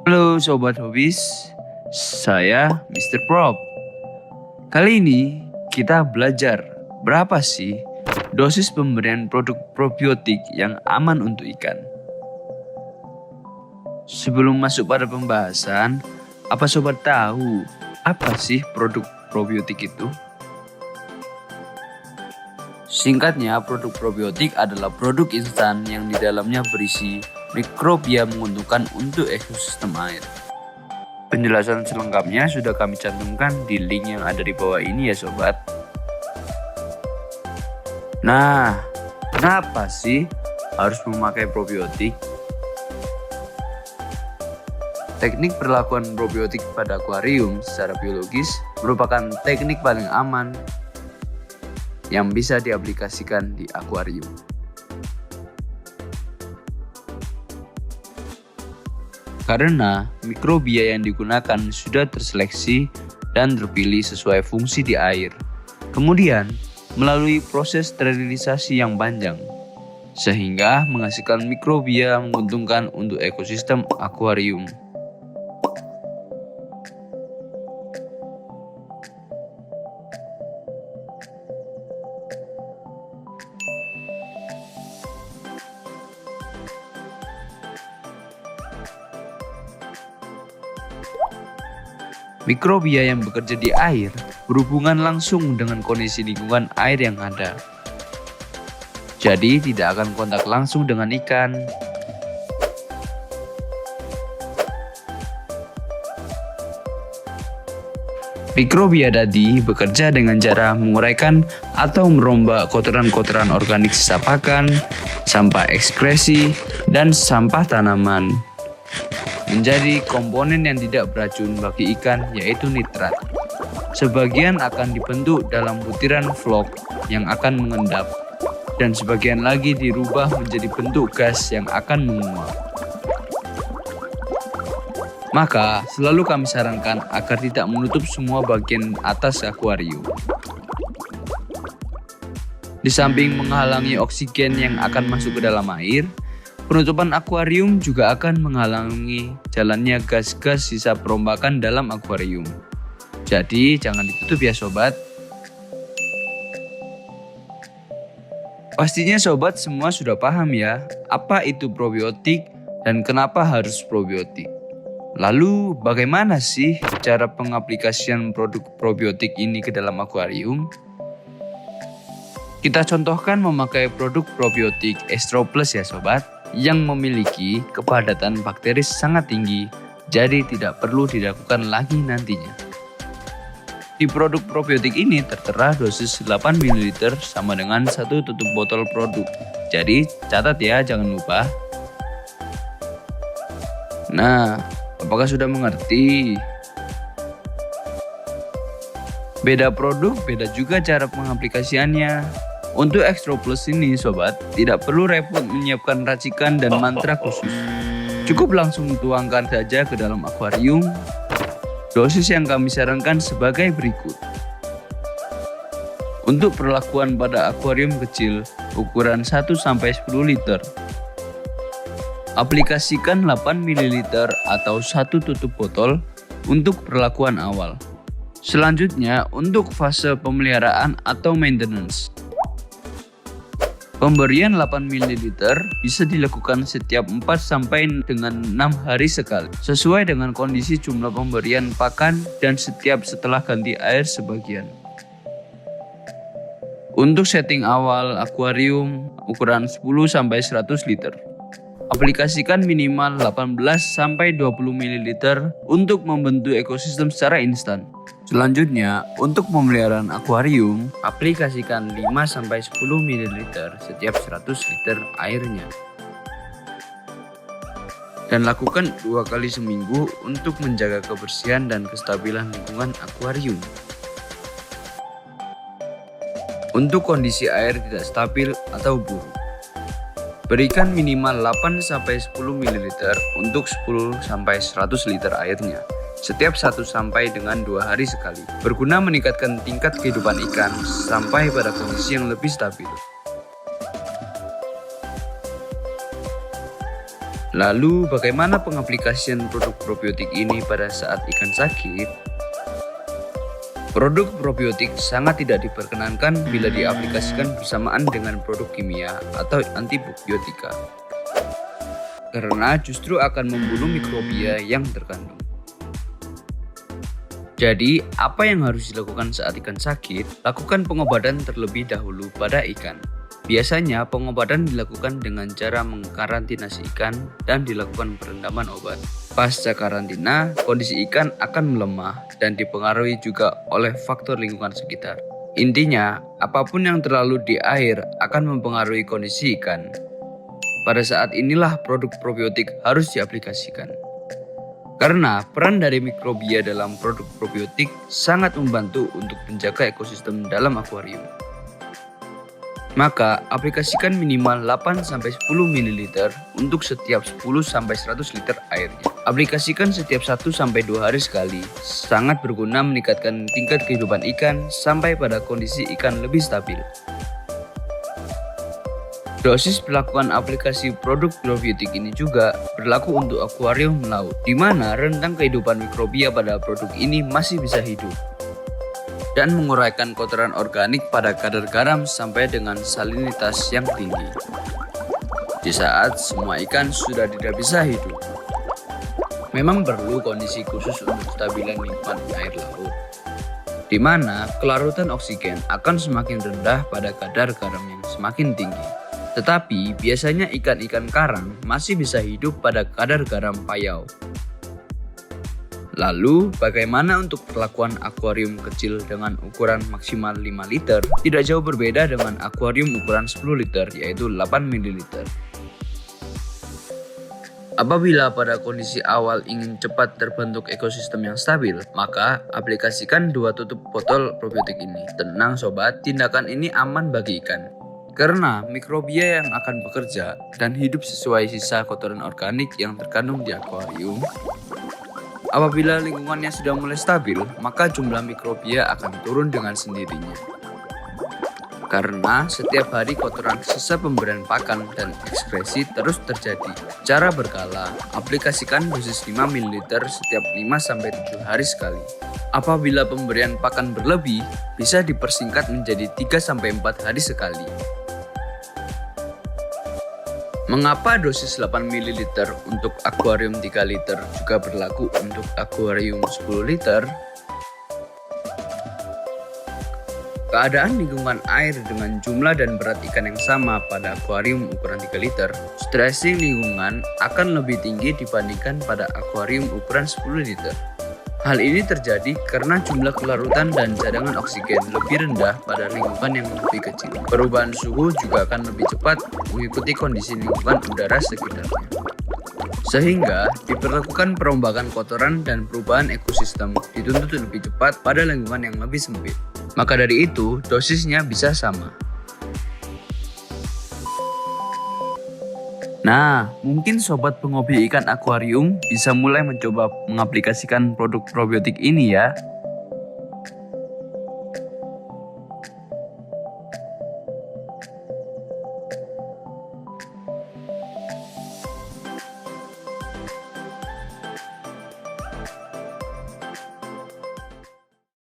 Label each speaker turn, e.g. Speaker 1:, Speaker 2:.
Speaker 1: Halo Sobat Hobis, saya Mr. Prop. Kali ini kita belajar berapa sih dosis pemberian produk probiotik yang aman untuk ikan. Sebelum masuk pada pembahasan, apa Sobat tahu apa sih produk probiotik itu? Singkatnya, produk probiotik adalah produk instan yang di dalamnya berisi mikrobia menguntungkan untuk ekosistem air. Penjelasan selengkapnya sudah kami cantumkan di link yang ada di bawah ini ya Sobat. Nah, kenapa sih harus memakai probiotik? Teknik perlakuan probiotik pada akuarium secara biologis merupakan teknik paling aman yang bisa diaplikasikan di akuarium. Karena mikrobia yang digunakan sudah terseleksi dan terpilih sesuai fungsi di air. Kemudian, melalui proses sterilisasi yang panjang, sehingga menghasilkan mikrobia menguntungkan untuk ekosistem akuarium. Mikrobia yang bekerja di air berhubungan langsung dengan kondisi lingkungan air yang ada. Jadi tidak akan kontak langsung dengan ikan. Mikrobia tadi bekerja dengan cara menguraikan atau merombak kotoran-kotoran organik sisa pakan, sampah ekskresi, dan sampah tanaman menjadi komponen yang tidak beracun bagi ikan, yaitu nitrat. Sebagian akan dibentuk dalam butiran vlog yang akan mengendap, dan sebagian lagi dirubah menjadi bentuk gas yang akan menguap. Maka, selalu kami sarankan agar tidak menutup semua bagian atas akuarium. Di samping menghalangi oksigen yang akan masuk ke dalam air, penutupan akuarium juga akan menghalangi jalannya gas-gas sisa perombakan dalam akuarium. Jadi jangan ditutup ya Sobat. Pastinya Sobat semua sudah paham ya, apa itu probiotik dan kenapa harus probiotik. Lalu bagaimana sih cara pengaplikasian produk probiotik ini ke dalam akuarium? Kita contohkan memakai produk probiotik Extroplus ya Sobat, yang memiliki kepadatan bakteri sangat tinggi, jadi tidak perlu dilakukan lagi nantinya. Di produk probiotik ini tertera dosis 8 ml sama dengan 1 tutup botol produk. Jadi catat ya, jangan lupa. Nah, apakah sudah mengerti? Beda produk, beda juga cara pengaplikasiannya. Untuk Extroplus ini Sobat, tidak perlu repot menyiapkan racikan dan mantra khusus. Cukup langsung tuangkan saja ke dalam akuarium. Dosis yang kami sarankan sebagai berikut. Untuk perlakuan pada akuarium kecil, ukuran 1-10 liter. Aplikasikan 8 ml atau 1 tutup botol untuk perlakuan awal. Selanjutnya, untuk fase pemeliharaan atau maintenance. Pemberian 8 ml bisa dilakukan setiap 4 sampai dengan 6 hari sekali, sesuai dengan kondisi jumlah pemberian pakan dan setiap setelah ganti air sebagian. Untuk setting awal akuarium ukuran 10-100 liter. Aplikasikan minimal 18-20 ml untuk membentuk ekosistem secara instan. Selanjutnya, untuk pemeliharaan akuarium, aplikasikan 5-10 ml setiap 100 liter airnya. Dan lakukan 2 kali seminggu untuk menjaga kebersihan dan kestabilan lingkungan akuarium. Untuk kondisi air tidak stabil atau buruk, berikan minimal 8-10 ml untuk 10-100 liter airnya. Setiap 1 sampai dengan 2 hari sekali, berguna meningkatkan tingkat kehidupan ikan sampai pada kondisi yang lebih stabil. Lalu bagaimana pengaplikasian produk probiotik ini pada saat ikan sakit? Produk probiotik sangat tidak diperkenankan bila diaplikasikan bersamaan dengan produk kimia atau antibiotika, karena justru akan membunuh mikrobia yang terkandung. Jadi, apa yang harus dilakukan saat ikan sakit? Lakukan pengobatan terlebih dahulu pada ikan. Biasanya pengobatan dilakukan dengan cara mengkarantina si ikan dan dilakukan perendaman obat. Pasca karantina, kondisi ikan akan melemah dan dipengaruhi juga oleh faktor lingkungan sekitar. Intinya, apapun yang terlalu di air akan mempengaruhi kondisi ikan. Pada saat inilah produk probiotik harus diaplikasikan. Karena peran dari mikrobia dalam produk probiotik sangat membantu untuk menjaga ekosistem dalam akuarium. Maka aplikasikan minimal 8-10 ml untuk setiap 10-100 liter airnya. Aplikasikan setiap 1-2 hari sekali. Sangat berguna meningkatkan tingkat kehidupan ikan sampai pada kondisi ikan lebih stabil. Dosis pelakuan aplikasi produk probiotik ini juga berlaku untuk akuarium laut, di mana rentang kehidupan mikrobia pada produk ini masih bisa hidup dan menguraikan kotoran organik pada kadar garam sampai dengan salinitas yang tinggi. Di saat semua ikan sudah tidak bisa hidup, memang perlu kondisi khusus untuk stabilan lingkungan air laut, di mana kelarutan oksigen akan semakin rendah pada kadar garam yang semakin tinggi. Tetapi biasanya ikan-ikan karang masih bisa hidup pada kadar garam payau. Lalu, bagaimana untuk perlakuan akuarium kecil dengan ukuran maksimal 5 liter? Tidak jauh berbeda dengan akuarium ukuran 10 liter, yaitu 8 ml. Apabila pada kondisi awal ingin cepat terbentuk ekosistem yang stabil, maka aplikasikan 2 tutup botol probiotik ini. Tenang sobat, tindakan ini aman bagi ikan. Karena mikrobia yang akan bekerja dan hidup sesuai sisa kotoran organik yang terkandung di akuarium. Apabila lingkungannya sudah mulai stabil, maka jumlah mikrobia akan turun dengan sendirinya. Karena setiap hari kotoran sisa pemberian pakan dan ekskresi terus terjadi. Cara berkala, aplikasikan dosis 5 ml setiap 5-7 hari sekali. Apabila pemberian pakan berlebih, bisa dipersingkat menjadi 3-4 hari sekali. Mengapa dosis 8 ml untuk akuarium 3 liter juga berlaku untuk akuarium 10 liter? Keadaan lingkungan air dengan jumlah dan berat ikan yang sama pada akuarium ukuran 3 liter, stressing lingkungan akan lebih tinggi dibandingkan pada akuarium ukuran 10 liter. Hal ini terjadi karena jumlah kelarutan dan cadangan oksigen lebih rendah pada lingkungan yang lebih kecil. Perubahan suhu juga akan lebih cepat mengikuti kondisi lingkungan udara sekitarnya. Sehingga diperlakukan perombakan kotoran dan perubahan ekosistem dituntut lebih cepat pada lingkungan yang lebih sempit. Maka dari itu, dosisnya bisa sama. Nah, mungkin sobat penghobi ikan akuarium bisa mulai mencoba mengaplikasikan produk probiotik ini ya.